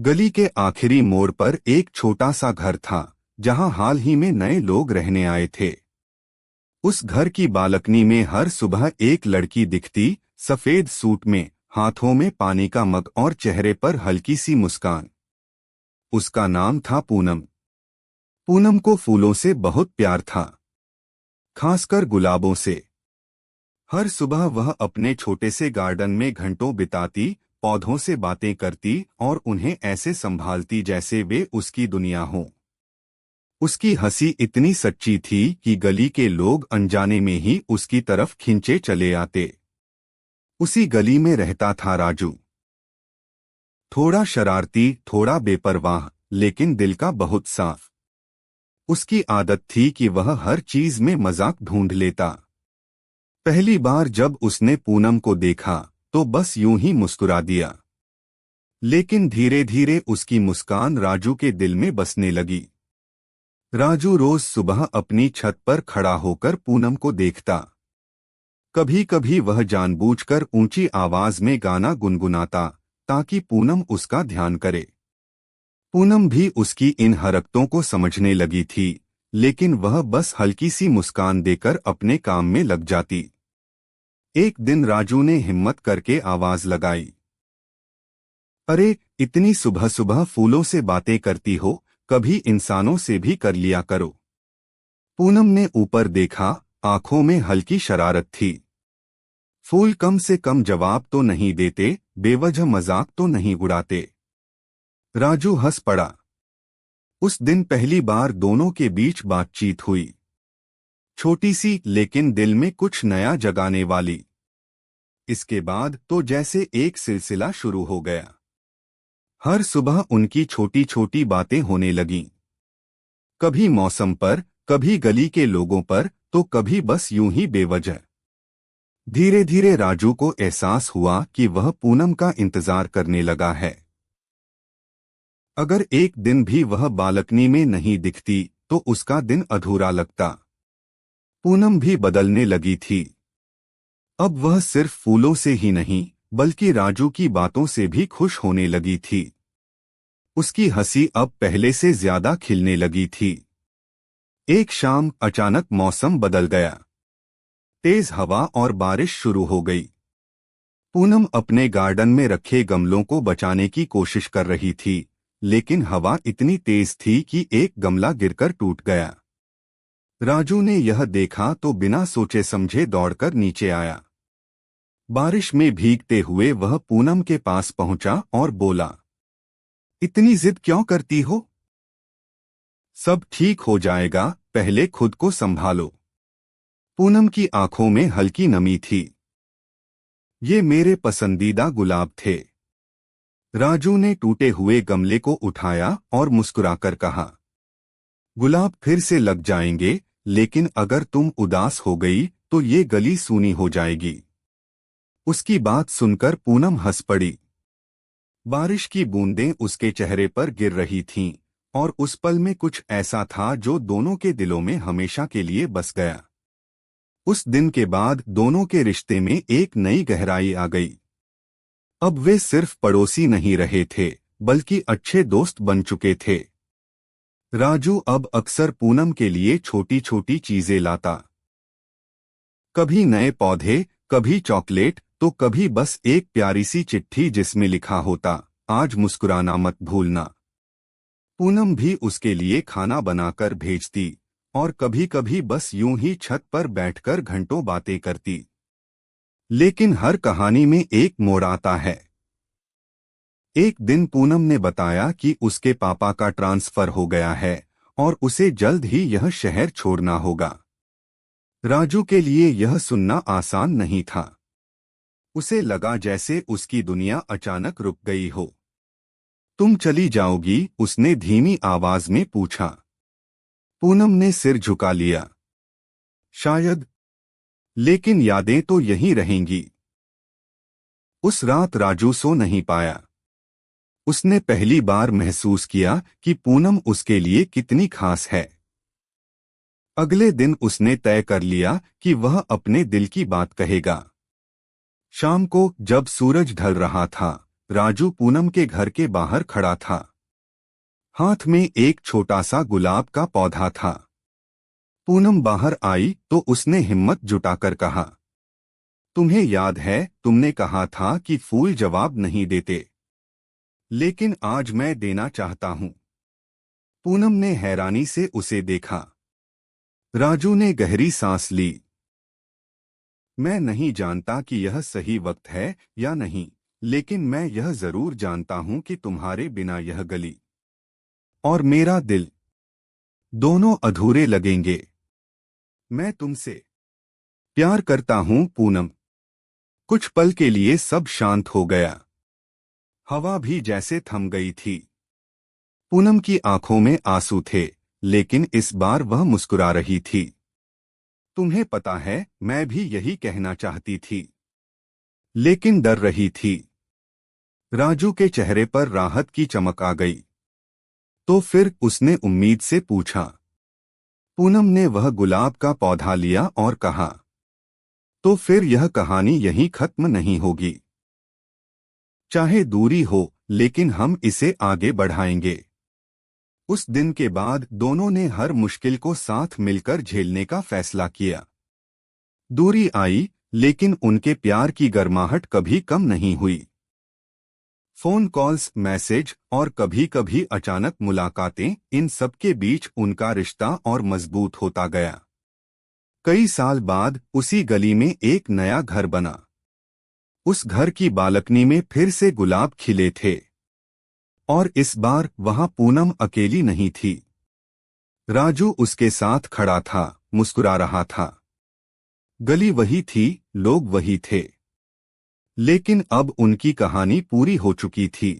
गली के आखिरी मोड़ पर एक छोटा सा घर था, जहां हाल ही में नए लोग रहने आए थे। उस घर की बालकनी में हर सुबह एक लड़की दिखती, सफेद सूट में, हाथों में पानी का मग और चेहरे पर हल्की सी मुस्कान। उसका नाम था पूनम। पूनम को फूलों से बहुत प्यार था, खासकर गुलाबों से। हर सुबह वह अपने छोटे से गार्डन में घंटों बिताती, पौधों से बातें करती और उन्हें ऐसे संभालती जैसे वे उसकी दुनिया हों। उसकी हंसी इतनी सच्ची थी कि गली के लोग अनजाने में ही उसकी तरफ खींचे चले आते। उसी गली में रहता था राजू। थोड़ा शरारती, थोड़ा बेपरवाह, लेकिन दिल का बहुत साफ। उसकी आदत थी कि वह हर चीज में मजाक ढूंढ लेता। पहली बार जब उसने पूनम को देखा तो बस यूं ही मुस्कुरा दिया, लेकिन धीरे धीरे उसकी मुस्कान राजू के दिल में बसने लगी। राजू रोज सुबह अपनी छत पर खड़ा होकर पूनम को देखता। कभी कभी वह जानबूझकर ऊंची आवाज में गाना गुनगुनाता, ताकि पूनम उसका ध्यान करे। पूनम भी उसकी इन हरकतों को समझने लगी थी, लेकिन वह बस हल्की सी मुस्कान देकर अपने काम में लग जाती। एक दिन राजू ने हिम्मत करके आवाज लगाई, अरे, इतनी सुबह सुबह फूलों से बातें करती हो, कभी इंसानों से भी कर लिया करो। पूनम ने ऊपर देखा, आंखों में हल्की शरारत थी। फूल कम से कम जवाब तो नहीं देते, बेवजह मजाक तो नहीं उड़ाते। राजू हंस पड़ा। उस दिन पहली बार दोनों के बीच बातचीत हुई, छोटी सी लेकिन दिल में कुछ नया जगाने वाली। इसके बाद तो जैसे एक सिलसिला शुरू हो गया। हर सुबह उनकी छोटी छोटी बातें होने लगीं। कभी मौसम पर, कभी गली के लोगों पर, तो कभी बस यूं ही बेवजह। धीरे धीरे राजू को एहसास हुआ कि वह पूनम का इंतजार करने लगा है। अगर एक दिन भी वह बालकनी में नहीं दिखती तो उसका दिन अधूरा लगता। पूनम भी बदलने लगी थी। अब वह सिर्फ फूलों से ही नहीं, बल्कि राजू की बातों से भी खुश होने लगी थी। उसकी हंसी अब पहले से ज्यादा खिलने लगी थी। एक शाम अचानक मौसम बदल गया। तेज हवा और बारिश शुरू हो गई। पूनम अपने गार्डन में रखे गमलों को बचाने की कोशिश कर रही थी, लेकिन हवा इतनी तेज थी कि एक गमला गिरकर टूट गया। राजू ने यह देखा तो बिना सोचे समझे दौड़कर नीचे आया। बारिश में भीगते हुए वह पूनम के पास पहुंचा और बोला, इतनी जिद क्यों करती हो? सब ठीक हो जाएगा, पहले खुद को संभालो। पूनम की आंखों में हल्की नमी थी। ये मेरे पसंदीदा गुलाब थे। राजू ने टूटे हुए गमले को उठाया और मुस्कुराकर कहा, गुलाब फिर से लग जाएंगे, लेकिन अगर तुम उदास हो गई तो ये गली सूनी हो जाएगी। उसकी बात सुनकर पूनम हंस पड़ी। बारिश की बूंदें उसके चेहरे पर गिर रही थीं, और उस पल में कुछ ऐसा था जो दोनों के दिलों में हमेशा के लिए बस गया। उस दिन के बाद दोनों के रिश्ते में एक नई गहराई आ गई। अब वे सिर्फ पड़ोसी नहीं रहे थे, बल्कि अच्छे दोस्त बन चुके थे। राजू अब अक्सर पूनम के लिए छोटी छोटी चीजें लाता। कभी नए पौधे, कभी चॉकलेट, तो कभी बस एक प्यारी सी चिट्ठी जिसमें लिखा होता, आज मुस्कुराना मत भूलना। पूनम भी उसके लिए खाना बनाकर भेजती, और कभी कभी बस यूं ही छत पर बैठकर घंटों बातें करती। लेकिन हर कहानी में एक मोड़ आता है। एक दिन पूनम ने बताया कि उसके पापा का ट्रांसफर हो गया है और उसे जल्द ही यह शहर छोड़ना होगा। राजू के लिए यह सुनना आसान नहीं था। उसे लगा जैसे उसकी दुनिया अचानक रुक गई हो। तुम चली जाओगी? उसने धीमी आवाज में पूछा। पूनम ने सिर झुका लिया। शायद, लेकिन यादें तो यहीं रहेंगी। उस रात राजू सो नहीं पाया। उसने पहली बार महसूस किया कि पूनम उसके लिए कितनी खास है। अगले दिन उसने तय कर लिया कि वह अपने दिल की बात कहेगा। शाम को जब सूरज ढल रहा था, राजू पूनम के घर के बाहर खड़ा था। हाथ में एक छोटा सा गुलाब का पौधा था। पूनम बाहर आई तो उसने हिम्मत जुटाकर कहा, तुम्हें याद है तुमने कहा था कि फूल जवाब नहीं देते, लेकिन आज मैं देना चाहता हूं। पूनम ने हैरानी से उसे देखा। राजू ने गहरी सांस ली। मैं नहीं जानता कि यह सही वक्त है या नहीं, लेकिन मैं यह जरूर जानता हूं कि तुम्हारे बिना यह गली और मेरा दिल दोनों अधूरे लगेंगे। मैं तुमसे प्यार करता हूं पूनम। कुछ पल के लिए सब शांत हो गया। हवा भी जैसे थम गई थी। पूनम की आंखों में आंसू थे, लेकिन इस बार वह मुस्कुरा रही थी। तुम्हें पता है, मैं भी यही कहना चाहती थी, लेकिन डर रही थी। राजू के चेहरे पर राहत की चमक आ गई। तो फिर उसने उम्मीद से पूछा। पूनम ने वह गुलाब का पौधा लिया और कहा, तो फिर यह कहानी यहीं खत्म नहीं होगी। चाहे दूरी हो, लेकिन हम इसे आगे बढ़ाएंगे। उस दिन के बाद दोनों ने हर मुश्किल को साथ मिलकर झेलने का फैसला किया। दूरी आई, लेकिन उनके प्यार की गर्माहट कभी कम नहीं हुई। फोन कॉल्स, मैसेज और कभी कभी अचानक मुलाकातें, इन सब के बीच उनका रिश्ता और मजबूत होता गया। कई साल बाद उसी गली में एक नया घर बना। उस घर की बालकनी में फिर से गुलाब खिले थे, और इस बार वहां पूनम अकेली नहीं थी। राजू उसके साथ खड़ा था, मुस्कुरा रहा था। गली वही थी, लोग वही थे, लेकिन अब उनकी कहानी पूरी हो चुकी थी।